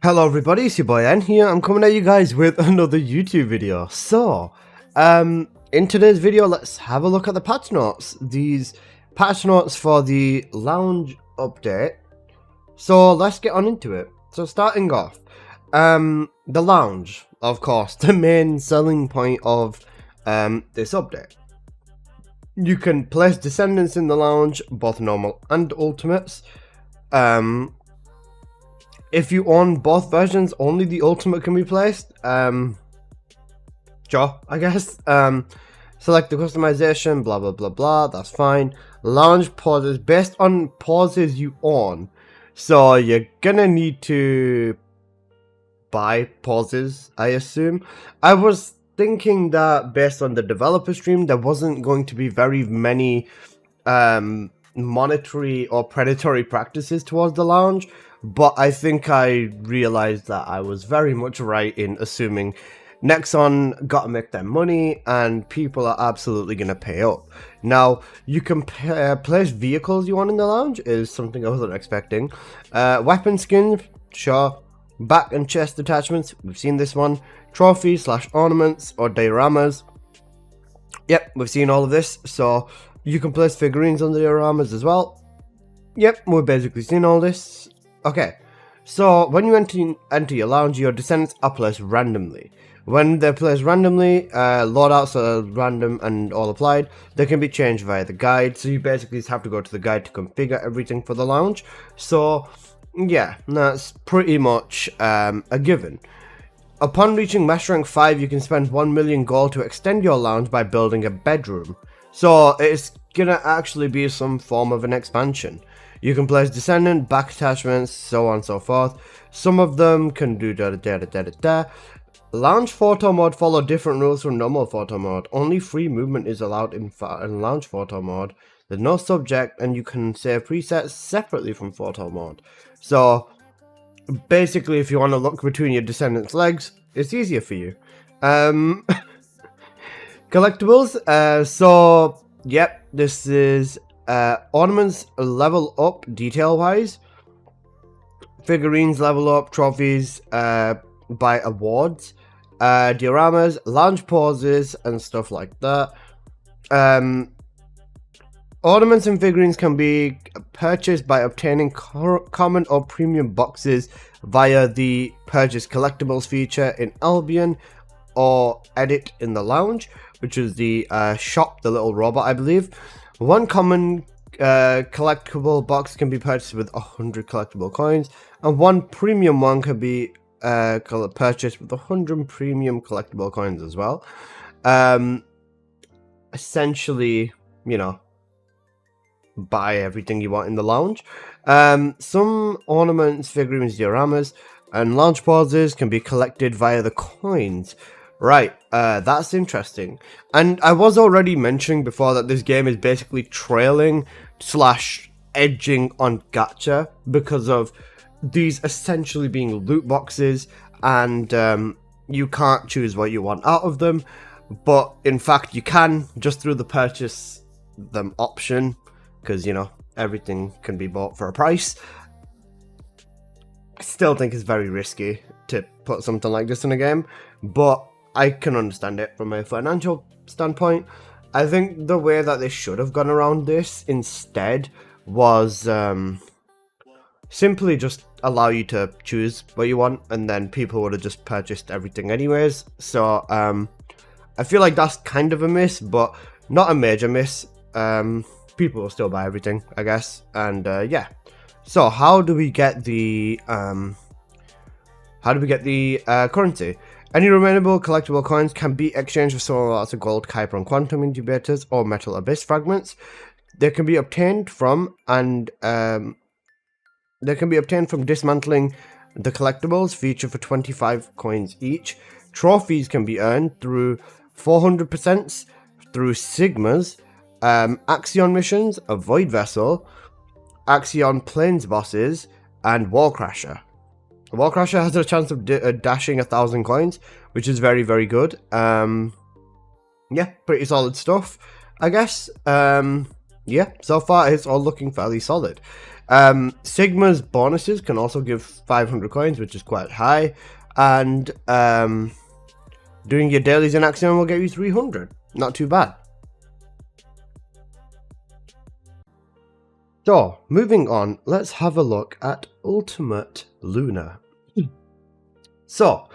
Hello everybody, it's your boy N here. I'm coming at you guys with another YouTube video. So, in today's video, let's have a look at the patch notes. These patch notes for the lounge update. So let's get on into it. So starting off, the lounge, of course, the main selling point of this update. You can place Descendants in the lounge, both normal and ultimates. If you own both versions, only the ultimate can be placed. Sure, I guess. Select the customization, blah blah blah blah, that's fine. Lounge pauses based on pauses you own. So you're gonna need to buy pauses, I assume. I was thinking that based on the developer stream, there wasn't going to be very many monetary or predatory practices towards the lounge. But I think I realized that I was very much right in assuming Nexon gotta make their money and people are absolutely gonna pay up. Now, you can place vehicles you want in the lounge, is something I wasn't expecting. Weapon skins, sure. Back and chest attachments, we've seen this one. Trophies / ornaments or dioramas. Yep, we've seen all of this. So, you can place figurines on the dioramas as well. Yep, we've basically seen all this. Okay, so when you enter your lounge, your descendants are placed randomly. When they're placed randomly, loadouts are random and all applied. They can be changed via the guide, so you basically just have to go to the guide to configure everything for the lounge. So, yeah, that's pretty much a given. Upon reaching Master Rank 5, you can spend 1 million gold to extend your lounge by building a bedroom. So, it's gonna actually be some form of an expansion. You can place Descendant, back attachments, so on and so forth. Some of them can do da-da-da-da-da-da. Lounge photo mode follow different rules from normal photo mode. Only free movement is allowed in lounge photo mode. There's no subject, and you can save presets separately from photo mode. So, basically, if you want to look between your Descendant's legs, it's easier for you. Collectibles. So, yep, this is... ornaments level up detail wise, figurines level up, trophies by awards, dioramas, lounge pauses and stuff like that. Ornaments and figurines can be purchased by obtaining common or premium boxes via the purchase collectibles feature in Albion or edit in the lounge, which is the shop, the little robot, I believe. One common collectible box can be purchased with 100 collectible coins, and one premium one can be purchased with 100 premium collectible coins as well. Essentially, you know, buy everything you want in the lounge. Some ornaments, figurines, dioramas, and lounge pauses can be collected via the coins. Right, that's interesting. And I was already mentioning before that this game is basically trailing / edging on gacha because of these essentially being loot boxes, and you can't choose what you want out of them, but in fact you can just through the purchase them option, because you know everything can be bought for a price. I still think it's very risky to put something like this in a game, but I can understand it from a financial standpoint. I think the way that they should have gone around this instead was simply just allow you to choose what you want, and then people would have just purchased everything anyways. So I feel like that's kind of a miss, but not a major miss. People will still buy everything, I guess. And yeah. So how do we get the currency? Any remainable collectible coins can be exchanged for some lots of gold, Kuiper and quantum incubators or metal abyss fragments. They can be obtained from dismantling the collectibles feature for 25 coins each. Trophies can be earned through 400% through Sigmas, Axion missions, a Void Vessel, Axion Plains bosses, and Wall Crasher. Wall Crasher has a chance of dashing 1,000 coins, which is very, very good. Yeah, pretty solid stuff, I guess. Yeah, so far it's all looking fairly solid. Sigma's bonuses can also give 500 coins, which is quite high. And doing your dailies in Axion will get you 300. Not too bad. So, moving on, let's have a look at Ultimate Luna. So,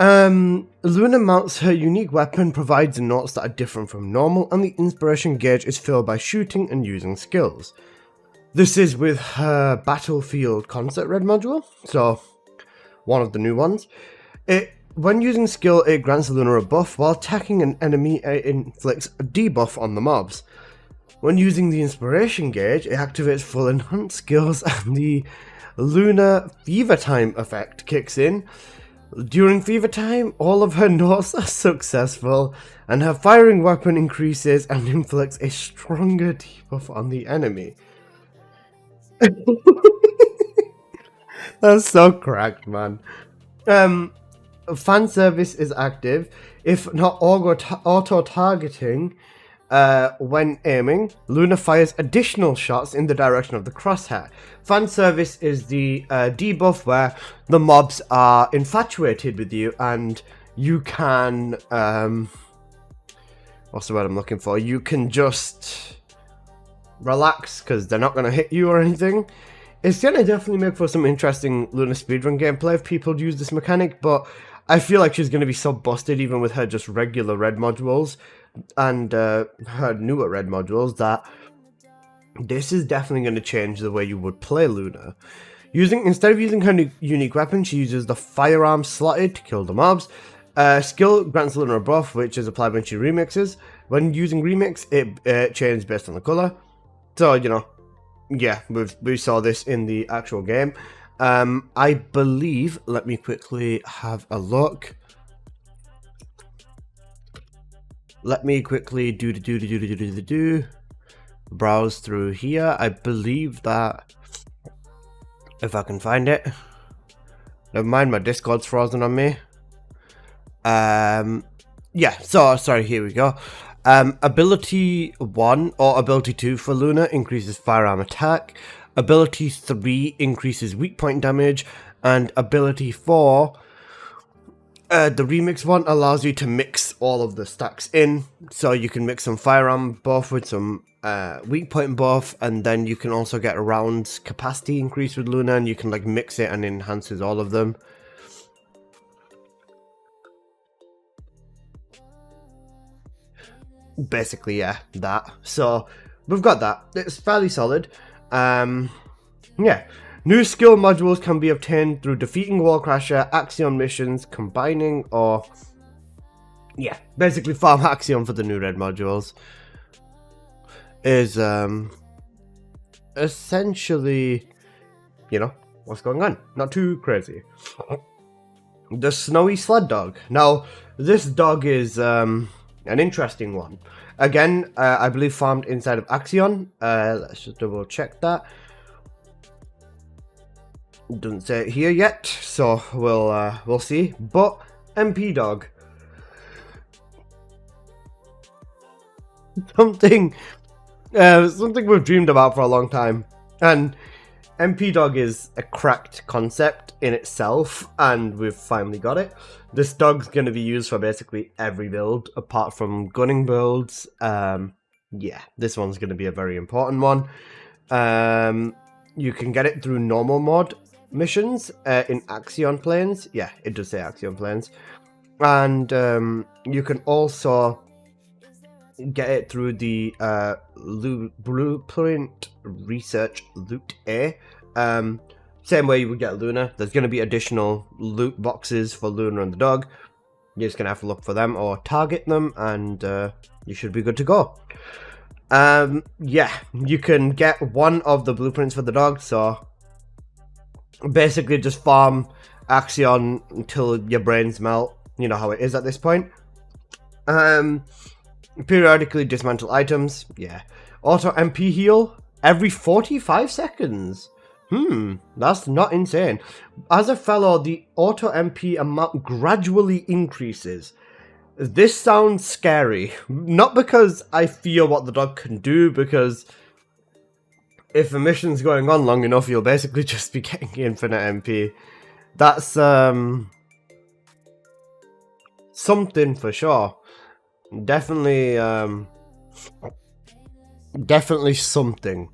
Luna mounts her unique weapon, provides notes that are different from normal, and the inspiration gauge is filled by shooting and using skills. This is with her Battlefield Concept Red module, so one of the new ones. When using skill, it grants Luna a buff, while attacking an enemy, it inflicts a debuff on the mobs. When using the inspiration gauge, it activates full enhanced skills and the Luna Fever Time effect kicks in. During Fever Time, all of her notes are successful, and her firing weapon increases and inflicts a stronger debuff on the enemy. That's so cracked, man. Fan service is active. If not auto-targeting, when aiming, Luna fires additional shots in the direction of the crosshair. Fan service is the debuff where the mobs are infatuated with you and you can, what's the word I'm looking for? You can just relax because they're not going to hit you or anything. It's going to definitely make for some interesting Luna speedrun gameplay if people use this mechanic, but I feel like she's going to be so busted even with her just regular red modules and her newer red modules that this is definitely going to change the way you would play Luna. Instead of using her unique weapon, she uses the firearm slotted to kill the mobs. Skill grants Luna a buff, which is applied when she remixes. When using remix, it changes based on the color. So, you know, yeah, we saw this in the actual game. I believe, let me quickly have a look. Let me quickly browse through here. I believe that, if I can find it. Never mind, my Discord's frozen on me. Yeah, so, sorry, here we go. Ability 1 or ability 2 for Luna increases firearm attack. Ability 3 increases weak point damage. And ability 4, the remix one, allows you to mix all of the stacks in. So you can mix some firearm buff with some weak point buff, and then you can also get a round's capacity increase with Luna, and you can like mix it and enhances all of them. Basically, yeah, that. So we've got that. It's fairly solid. Yeah. New skill modules can be obtained through defeating Wallcrasher, Axion missions, combining, or yeah, basically farm Axion for the new red modules. Is essentially, you know, what's going on. Not too crazy. The Snowy Sled Dog. Now, this dog is an interesting one. Again, I believe farmed inside of Axion. Let's just double check that. Doesn't say it here yet, so we'll see. But MP dog, something we've dreamed about for a long time, and MP dog is a cracked concept in itself, and we've finally got it. This dog's going to be used for basically every build apart from gunning builds. Yeah, this one's going to be a very important one. You can get it through normal mod missions in Axion planes. Yeah, it does say Axion planes. And you can also get it through the Blueprint Research Loot A. Same way you would get Luna. There's going to be additional loot boxes for Luna and the dog. You're just going to have to look for them or target them, and you should be good to go. Yeah, you can get one of the blueprints for the dog, so basically just farm Axion until your brains melt. You know how it is at this point. Periodically dismantle items. Yeah. Auto MP heal every 45 seconds. That's not insane. As a fellow, the auto MP amount gradually increases. This sounds scary. Not because I fear what the dog can do, because if a mission's going on long enough, you'll basically just be getting infinite MP. That's something for sure. Definitely definitely something.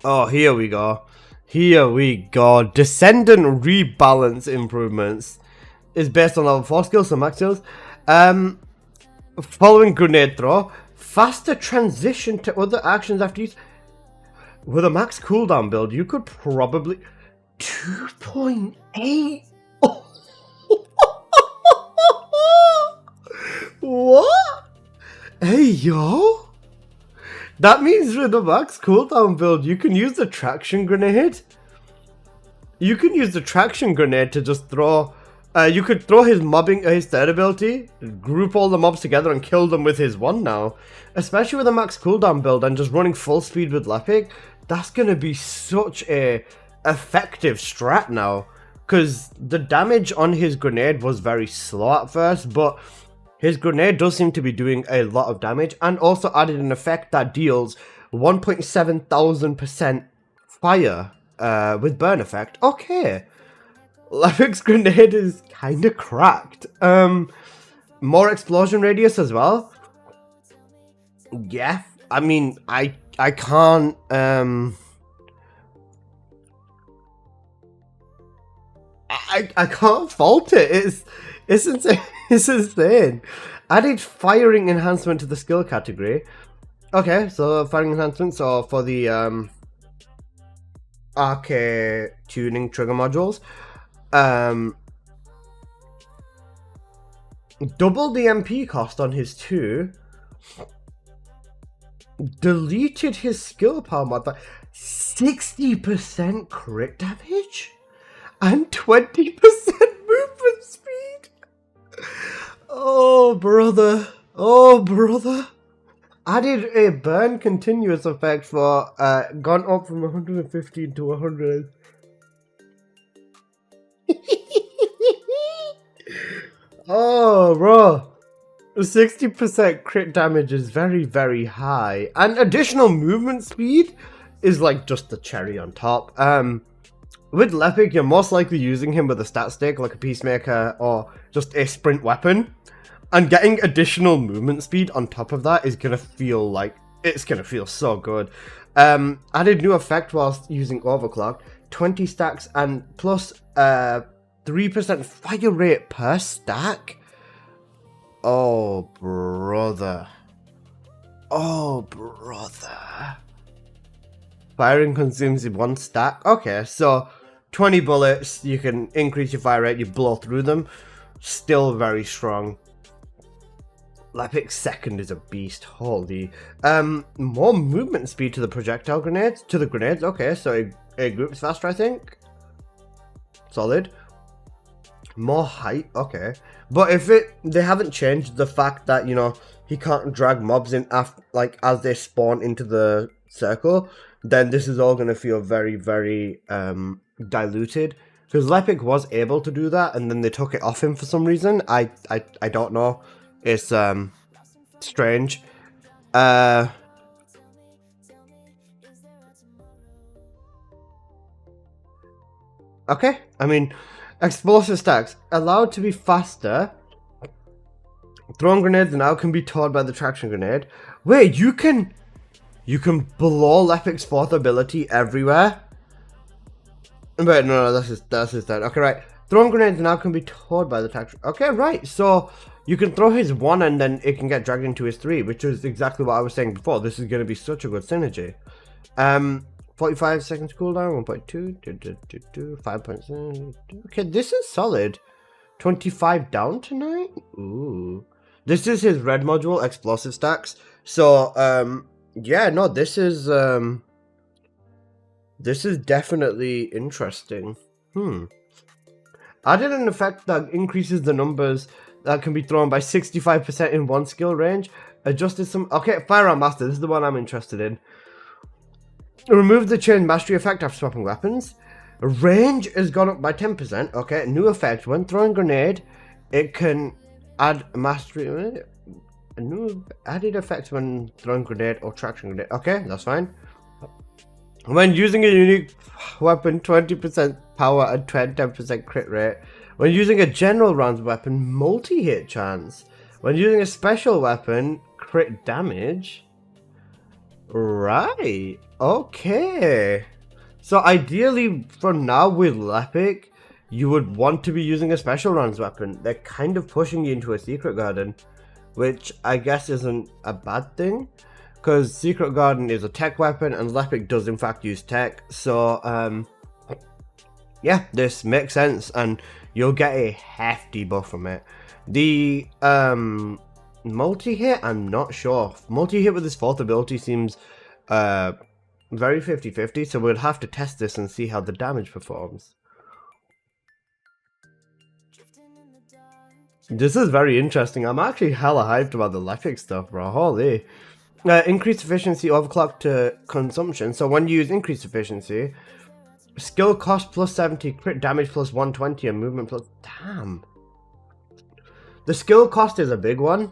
Oh, here we go. Here we go. Descendant rebalance improvements is based on level 4 skills, so max skills. Following grenade throw, faster transition to other actions after use. With a max cooldown build, you could probably 2.8. What? Hey yo, that means with the max cooldown build, you can use the traction grenade. You can use the traction grenade to just throw. You could throw his mobbing, his third ability, group all the mobs together and kill them with his one now. Especially with a max cooldown build and just running full speed with Lepic, that's gonna be such a effective strat now. Because the damage on his grenade was very slow at first, but his grenade does seem to be doing a lot of damage, and also added an effect that deals 1,700% fire with burn effect. Okay. Lepic's grenade is kind of cracked. More explosion radius as well. Yeah, I mean, I can't I can't fault it. It's insane. It's insane. Added firing enhancement to the skill category. Okay, so firing enhancement. So for the arcade tuning trigger modules. Doubled the MP cost on his 2. Deleted his skill power mod by 60% crit damage and 20% movement speed. Oh brother, oh brother. Added a burn continuous effect for gone up from 115 to 100. Oh, bro. 60% crit damage is very, very high. And additional movement speed is like just the cherry on top. With Lepic, you're most likely using him with a stat stick, like a Peacemaker, or just a sprint weapon. And getting additional movement speed on top of that is going to feel like... It's going to feel so good. Added new effect whilst using Overclock. 20 stacks and plus 3% fire rate per stack. Oh, brother. Oh, brother. Firing consumes 1 stack. Okay, so 20 bullets. You can increase your fire rate. You blow through them. Still very strong. Lepic's second is a beast. Holy. More movement speed to the projectile grenades. To the grenades. Okay, so it groups faster, I think. Solid. More height, okay. But if they haven't changed the fact that, you know, he can't drag mobs in after, like, as they spawn into the circle, then this is all going to feel very, very diluted. Because Lepic was able to do that, and then they took it off him for some reason. I don't know. It's strange. Okay, I mean, explosive stacks allowed to be faster. Throwing grenades now can be towed by the traction grenade. Wait, you can blow Lepic's 4th ability everywhere. Wait, no, that's his third. Okay, right. Throwing grenades now can be towed by the traction. Okay, right. So you can throw his 1 and then it can get dragged into his 3, which is exactly what I was saying before. This is going to be such a good synergy. 45 seconds cooldown, 1.2, 5.7. Okay, this is solid. 25 down tonight? Ooh. This is his red module, explosive stacks. So, yeah, no, this is definitely interesting. Added an effect that increases the numbers that can be thrown by 65% in one skill range. Adjusted some... Okay, Firearm Master, this is the one I'm interested in. Remove the chain mastery effect after swapping weapons. Range has gone up by 10%. Okay, new effect. When throwing grenade, it can add mastery. A new added effect when throwing grenade or traction grenade. Okay, that's fine. When using a unique weapon, 20% power and 10% crit rate. When using a general rounds weapon, multi-hit chance. When using a special weapon, crit damage. Right. Okay. So ideally, for now with Lepic, you would want to be using a special rounds weapon. They're kind of pushing you into a secret garden, which I guess isn't a bad thing, because secret garden is a tech weapon and Lepic does in fact use tech. So yeah, this makes sense, and you'll get a hefty buff from it. The multi-hit, I'm not sure. Multi-hit with his fourth ability seems very 50-50, so we'll have to test this and see how the damage performs. This is very interesting. I'm actually hella hyped about the Lepic stuff, bro. Holy. Increased efficiency overclock to consumption. So when you use increased efficiency, skill cost plus 70, crit damage plus 120, and movement plus... Damn. The skill cost is a big one.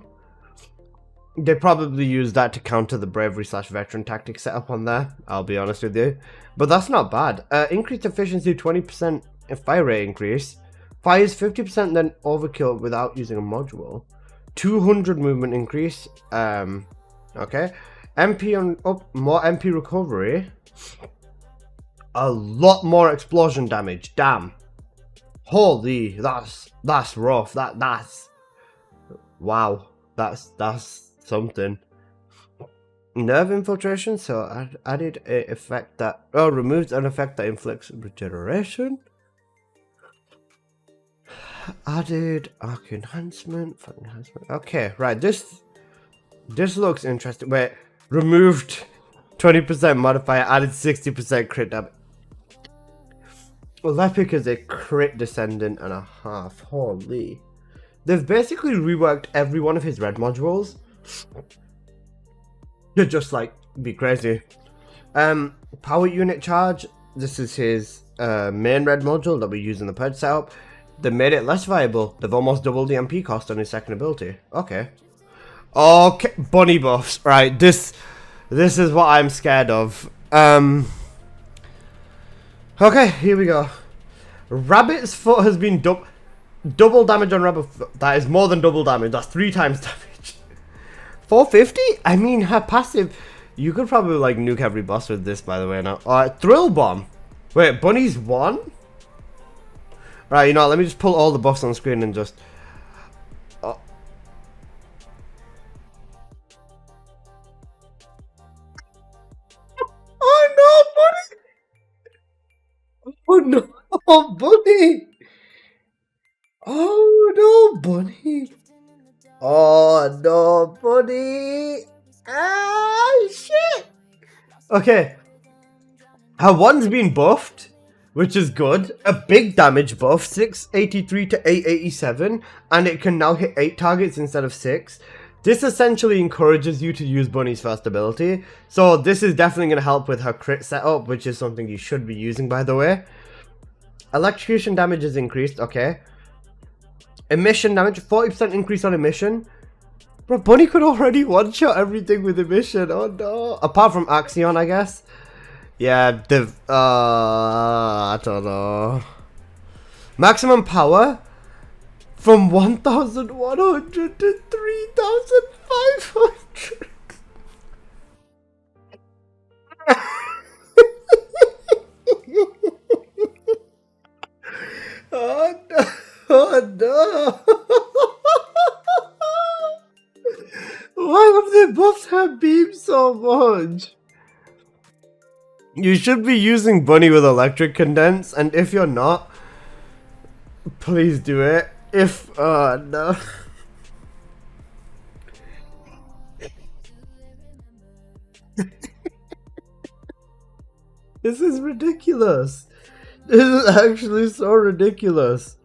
They probably use that to counter the bravery / veteran tactic setup on there, I'll be honest with you. But that's not bad. Increased efficiency, 20% fire rate increase. Fires 50% then overkill without using a module. 200 movement increase. Okay. MP on up, more MP recovery. A lot more explosion damage. Damn. Holy, that's rough. That's wow. That's something. Nerve infiltration. So I added a effect that removes an effect that inflicts regeneration. Added arc enhancement. Okay, right. This looks interesting. Wait, removed 20% modifier, added 60% crit damage. Well, Lepic is a crit descendant and a half. Holy. They've basically reworked every one of his red modules to just like be crazy. Power unit charge. This is his main red module that we use in the purge setup. They made it less viable. They've almost doubled the MP cost on his second ability. Okay. Okay, bunny buffs. Right, this is what I'm scared of. Okay, here we go. Rabbit's foot has been double damage on rabbit foot. That is more than double damage. That's 3 times damage. 450? I mean, her passive. You could probably like nuke every boss with this, by the way. Now, thrill bomb. Wait, bunny's 1? Right, you know, let me just pull all the buffs on screen and just... Oh, oh no, bunny! Oh no, bunny! Oh no, bunny! Oh no, bunny! Ah, shit! Okay. Her 1's been buffed, which is good. A big damage buff, 683 to 887, and it can now hit 8 targets instead of 6. This essentially encourages you to use Bunny's first ability, so this is definitely going to help with her crit setup, which is something you should be using, by the way. Electrocution damage is increased, okay. Emission damage, 40% increase on emission. Bro, Bunny could already one-shot everything with emission, oh no. Apart from Axion, I guess. Yeah, I don't know. Maximum power from 1,100 to 3,500. Oh no! Oh no! Why have they buffed her beam so much? You should be using Bunny with electric condense, and if you're not, please do it. If no. This is ridiculous. This is actually so ridiculous.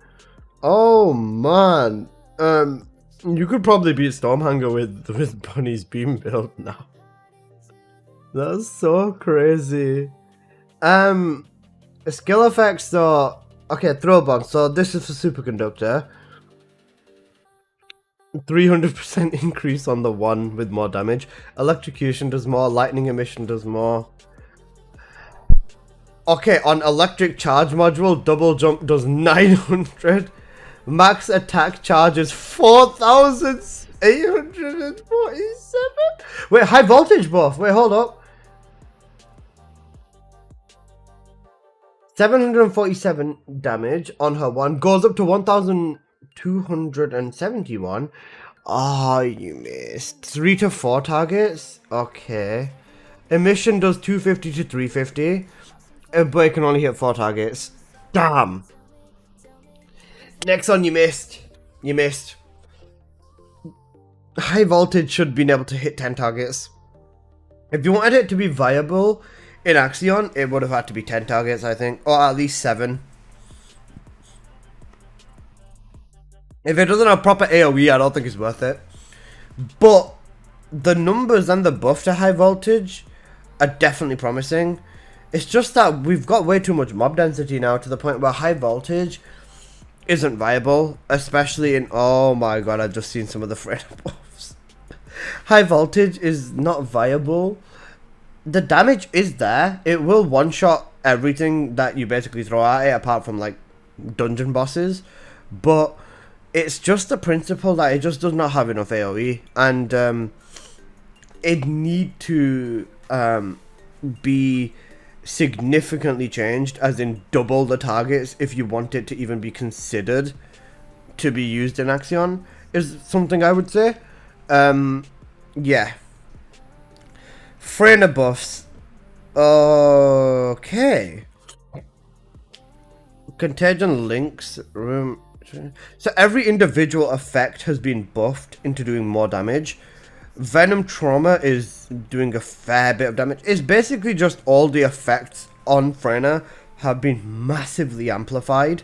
Oh man. You could probably beat Stormhanger with Bunny's beam build now. That's so crazy. Skill effects though. Okay, throw bomb. So this is for superconductor. 300% increase on the 1 with more damage. Electrocution does more. Lightning emission does more. Okay, on electric charge module, double jump does 900. Max attack charge is 4,847. Wait, high voltage buff. Wait, hold up. 747 damage on her one goes up to 1,271. Ah, you missed. 3 to 4 targets? Okay. Emission does 250 to 350. But it can only hit 4 targets. Damn. Next one, you missed. You missed. High voltage should be able to hit 10 targets. If you wanted it to be viable in Axion, it would have had to be 10 targets, I think. Or at least 7. If it doesn't have proper AoE, I don't think it's worth it. But the numbers and the buff to high voltage are definitely promising. It's just that we've got way too much mob density now to the point where high voltage isn't viable. Especially in... Oh my god, I've just seen some of the Freyna buffs. High voltage is not viable. The damage is there. It will one-shot everything that you basically throw at it, apart from, like, dungeon bosses. But it's just the principle that it just does not have enough AoE. And it need to be significantly changed, as in double the targets, if you want it to even be considered to be used in Axion, is something I would say. Yeah. Freyna buffs. Okay. Contagion links room. So every individual effect has been buffed into doing more damage. Venom Trauma is doing a fair bit of damage. It's basically just all the effects on Freyna have been massively amplified.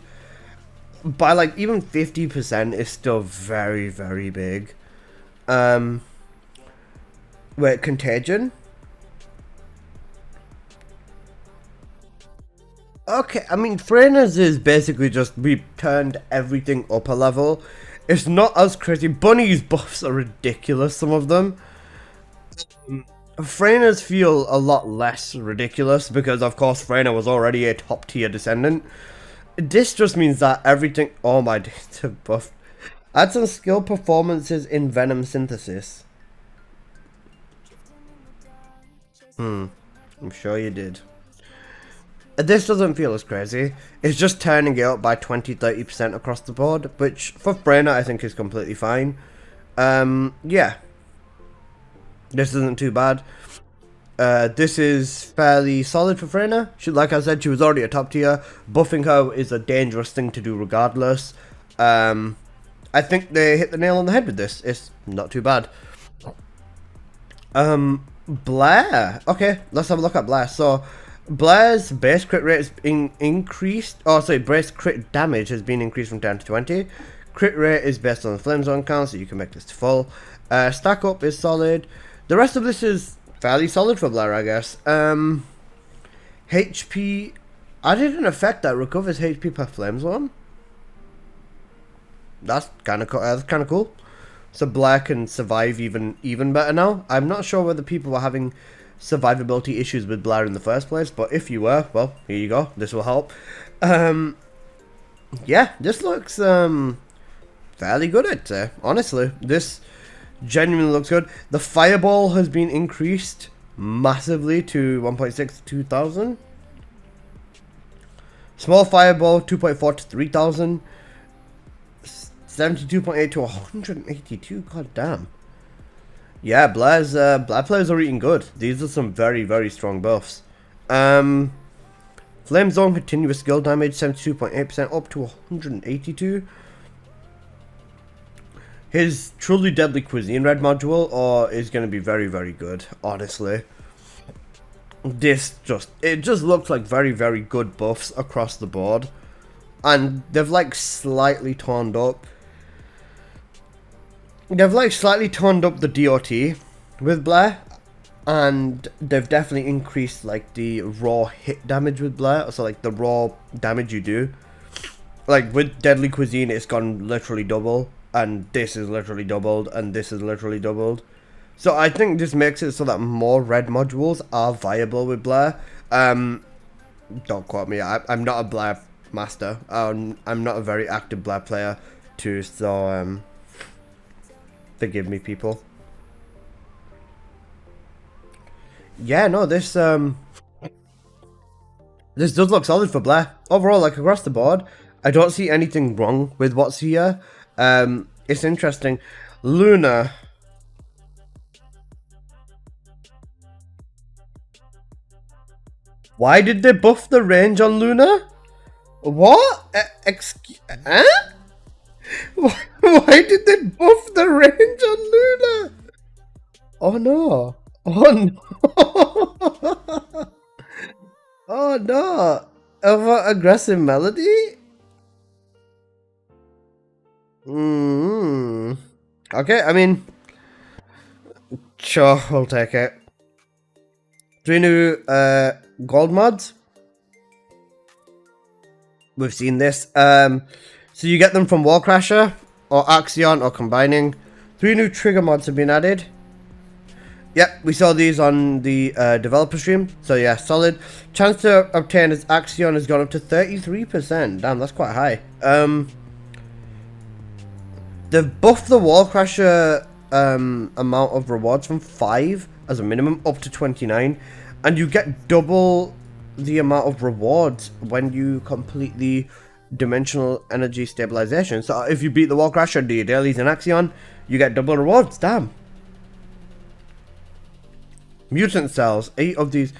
By like even 50% is still very, very big. Wait, Contagion? Okay, I mean, Freyna's is basically just, we turned everything up a level. It's not as crazy. Bunny's buffs are ridiculous, some of them. Freyna's feel a lot less ridiculous because, of course, Freyna was already a top tier Descendant. This just means that everything... Oh my data buff. Add some skill performances in Venom Synthesis. I'm sure you did. This doesn't feel as crazy. It's just turning it up by 20-30% across the board, which for Freyna I think is completely fine. Yeah. This isn't too bad. This is fairly solid for Freyna. Like I said, she was already a top tier. Buffing her is a dangerous thing to do regardless. I think they hit the nail on the head with this. It's not too bad. Blair. Okay, let's have a look at Blair. So, Blair's base crit rate has been increased. Oh, sorry, base crit damage has been increased from 10 to 20. Crit rate is based on the flame zone count, so you can make this to full. Stack up is solid. The rest of this is fairly solid for Blair, I guess. HP added an effect that recovers HP per flame zone. That's kind of cool. So Blair can survive even better now. I'm not sure whether people were having survivability issues with Blair in the first place, but if you were, well, here you go. This will help. Yeah, this looks fairly good, I'd say. Honestly, this genuinely looks good. The fireball has been increased massively to 1.6 to 2,000. Small fireball 2.4 to 3,000. 72.8 to 182. God damn. Yeah, Blair's Blair players are eating good. These are some very, very strong buffs. Flame Zone continuous skill damage 72.8% up to 182. His truly deadly cuisine red module is going to be very, very good, honestly. It just looks like very, very good buffs across the board. And they've like slightly toned up. They've like slightly toned up the DOT with Blair. And they've definitely increased like the raw hit damage with Blair. So like the raw damage you do. Like with Deadly Cuisine it's gone literally double. And this is literally doubled. And this is literally doubled. So I think this makes it so that more red modules are viable with Blair. Don't quote me. I'm not a Blair master. I'm not a very active Blair player too, so forgive me, people. Yeah, no, this does look solid for Blair. Overall, like across the board, I don't see anything wrong with what's here. It's interesting. Luna. Why did they buff the range on Luna? What? Huh? Why did they buff the range on Luna? Oh no. Oh no. Oh no. Over aggressive melody? Okay, I mean, sure, we'll take it. 3 new gold mods. We've seen this. So you get them from Wallcrasher or Axion or combining. 3 new trigger mods have been added. Yep, we saw these on the developer stream. So yeah, solid. Chance to obtain as Axion has gone up to 33%. Damn, that's quite high. They've buffed the Wallcrasher amount of rewards from 5 as a minimum up to 29. And you get double the amount of rewards when you complete the dimensional energy stabilization. So if you beat the Wallcrasher and do your dailies in Axion, you get double rewards. Damn. Mutant cells, 8 of these.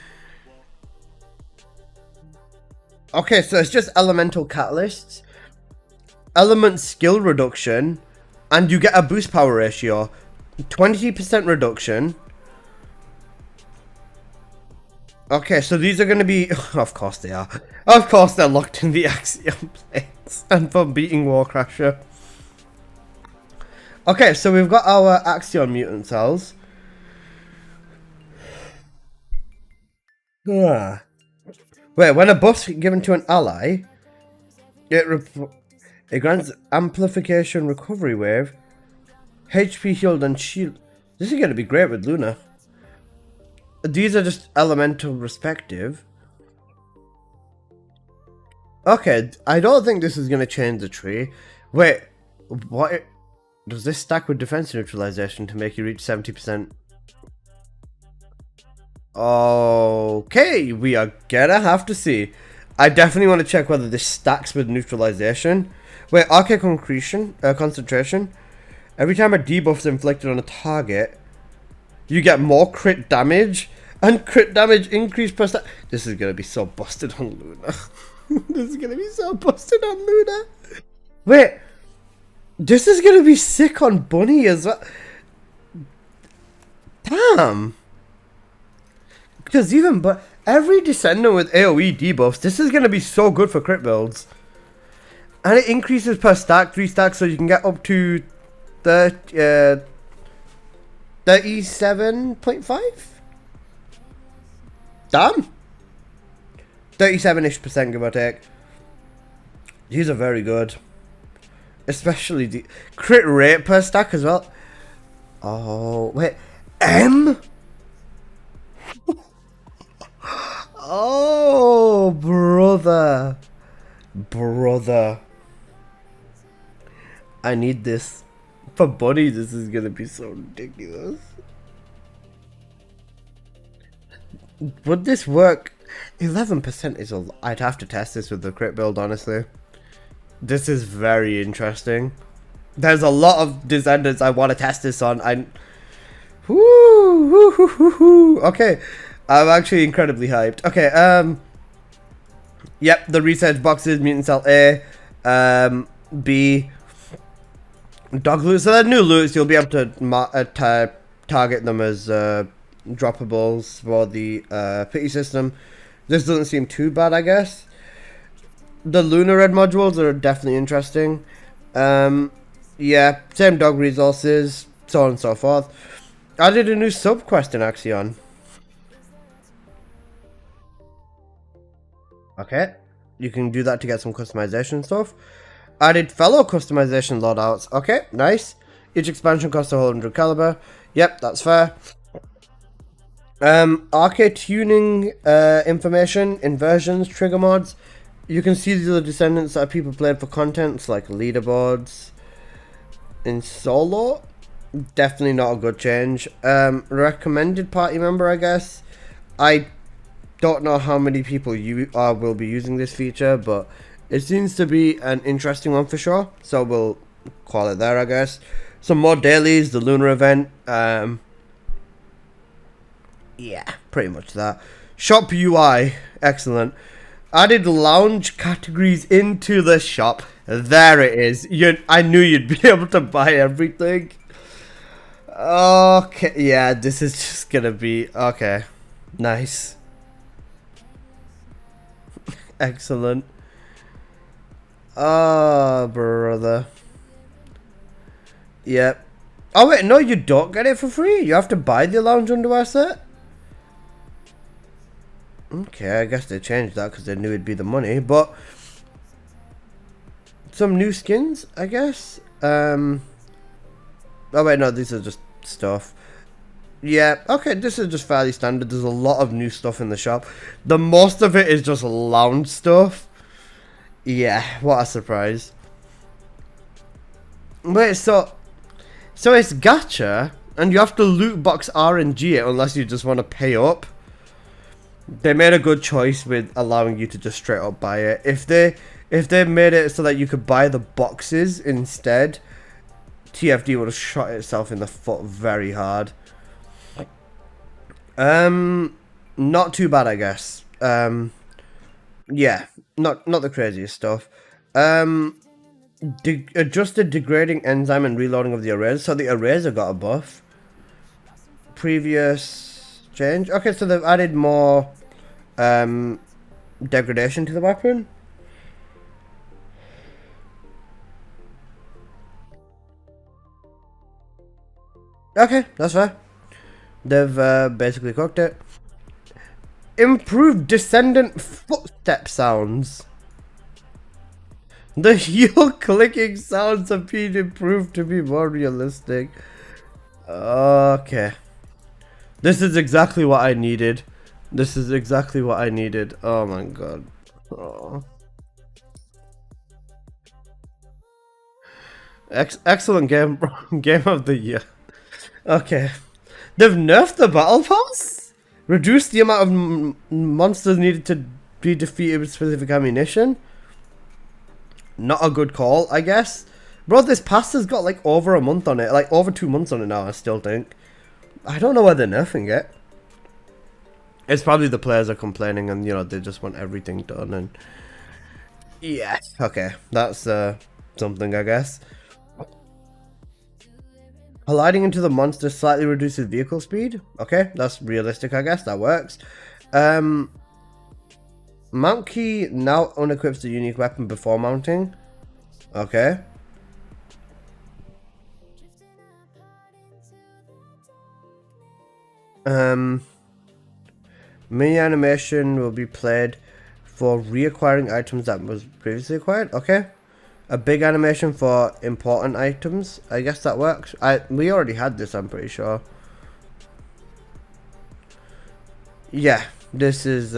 Okay, so it's just elemental catalysts, element skill reduction, and you get a boost power ratio, 20% reduction. Okay, so these are going to be... Of course they are. Of course they're locked in the Axiom plates. And for beating Wallcrasher. Okay, so we've got our Axion mutant cells. Wait, when a buff's given to an ally, it grants amplification recovery wave, HP healed and shield. This is going to be great with Luna. These are just elemental respective. Okay, I don't think this is going to change the tree. Wait, what? Does this stack with defense neutralization to make you reach 70%? Okay, we are gonna have to see. I definitely want to check whether this stacks with neutralization. Wait, arcade concentration. Every time a debuff is inflicted on a target, you get more crit damage, and crit damage increase per stack. This is gonna be so busted on Luna. This is gonna be so busted on Luna. Wait, this is gonna be sick on Bunny as well. Damn. Because but every Descendant with AoE debuffs, this is going to be so good for crit builds. And it increases per stack, 3 stacks, so you can get up to 37.5? Damn! 37-ish%, give or take. These are very good. Especially the crit rate per stack as well. Oh, wait. M? Oh, brother. Brother. I need this. For Bunny, this is gonna be so ridiculous. Would this work? 11% is a lot. I'd have to test this with the crit build, honestly. This is very interesting. There's a lot of Descendants I want to test this on. Okay. I'm actually incredibly hyped. Okay, yep, the research boxes, Mutant Cell A, B, Dog Loot. So they're new loots, you'll be able to target them as droppables for the pity system. This doesn't seem too bad, I guess. The Lunar Red modules are definitely interesting. Yeah, same dog resources, so on and so forth. I did a new sub-quest in Axion. Okay, you can do that to get some customization stuff. Added fellow customization loadouts. Okay, nice. Each expansion costs 100 caliber. Yep, that's fair. Arcade tuning information, inversions, trigger mods. You can see the Descendants that people played for contents like leaderboards in solo. Definitely not a good change. Recommended party member, I guess. I don't know how many people will be using this feature, but it seems to be an interesting one for sure. So we'll call it there, I guess. Some more dailies, the lunar event. Yeah, pretty much that. Shop UI, excellent. Added lounge categories into the shop. There it is. I knew you'd be able to buy everything. Okay, yeah, this is just gonna be okay. Nice. Excellent. Oh, brother. Yep. Oh wait, no, you don't get it for free. You have to buy the lounge underwear set. Okay, I guess they changed that because they knew it'd be the money, but some new skins, I guess. Oh wait, no, these are just stuff. Yeah, okay, this is just fairly standard. There's a lot of new stuff in the shop. The most of it is just lounge stuff. Yeah, what a surprise. Wait, so it's gacha, and you have to loot box RNG it unless you just want to pay up. They made a good choice with allowing you to just straight up buy it. If they made it so that you could buy the boxes instead, TFD would have shot itself in the foot very hard. Not too bad, I guess. Yeah, not the craziest stuff. Adjusted degrading enzyme and reloading of the eraser. So the eraser got a buff. Previous change. Okay, so they've added more degradation to the weapon. Okay, that's fair. They've basically cooked it. Improved Descendant footstep sounds. The heel clicking sounds have been improved to be more realistic. Okay. This is exactly what I needed. This is exactly what I needed. Oh my god. Oh. Excellent game. Game of the year. Okay. They've nerfed the battle pass? Reduced the amount of monsters needed to be defeated with specific ammunition? Not a good call, I guess. Bro, this pass has got like over a month on it. Like over 2 months on it now, I still think. I don't know why they're nerfing it. It's probably the players are complaining and, you know, they just want everything done and... Yeah, okay. That's something, I guess. Colliding into the monster slightly reduces vehicle speed. Okay, that's realistic, I guess. That works. Mount key now unequips the unique weapon before mounting. Okay. Mini animation will be played for reacquiring items that was previously acquired. Okay. A big animation for important items. I guess that works. We already had this, I'm pretty sure. Yeah, this is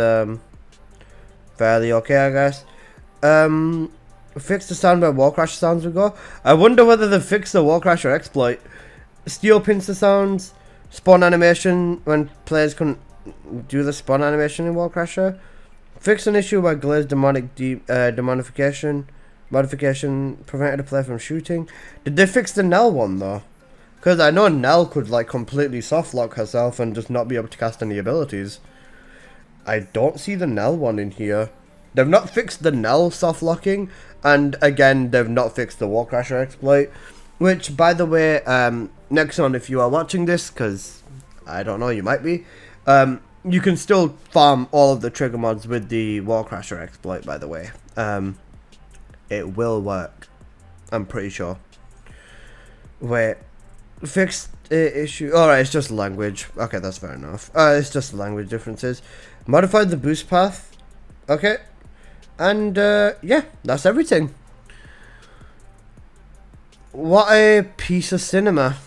fairly okay, I guess. Fix the sound where wall crash sounds will go. I wonder whether they fix the wall crash or exploit. Steel pincer sounds. Spawn animation when players couldn't do the spawn animation in Wall Crasher. Fix an issue where Glaze demonic demonification modification prevented a player from shooting. Did they fix the Nell one though? Because I know Nell could like completely soft lock herself and just not be able to cast any abilities. I don't see the Nell one in here. They've not fixed the Nell soft locking, and again they've not fixed the Wall Crasher exploit. Which, by the way, Nexon, if you are watching this, because I don't know, you might be, you can still farm all of the trigger mods with the Wall Crasher exploit, by the way. It will work. I'm pretty sure. Wait. Fixed issue. Alright, it's just language. Okay, that's fair enough. It's just language differences. Modified the boost path. Okay. And, yeah, that's everything. What a piece of cinema.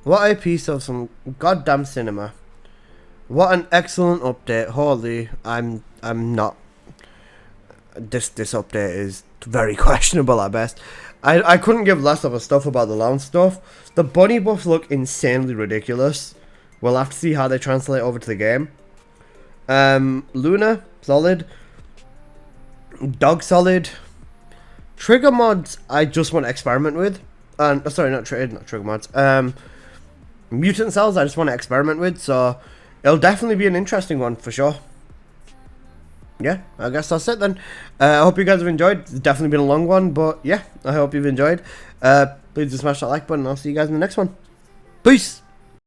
What a piece of some goddamn cinema. What an excellent update. Holy, I'm not. This update is very questionable at best. I couldn't give less of a stuff about the lounge stuff. The bunny buffs look insanely ridiculous. We'll have to see how they translate over to the game. Luna, solid. Dog, solid. Trigger mods, I just want to experiment with. And sorry, not trigger mods. Mutant cells, I just want to experiment with. So it'll definitely be an interesting one for sure. Yeah, I guess that's it then. I hope you guys have enjoyed. It's definitely been a long one, but yeah, I hope you've enjoyed. Please do smash that like button. I'll see you guys in the next one. Peace.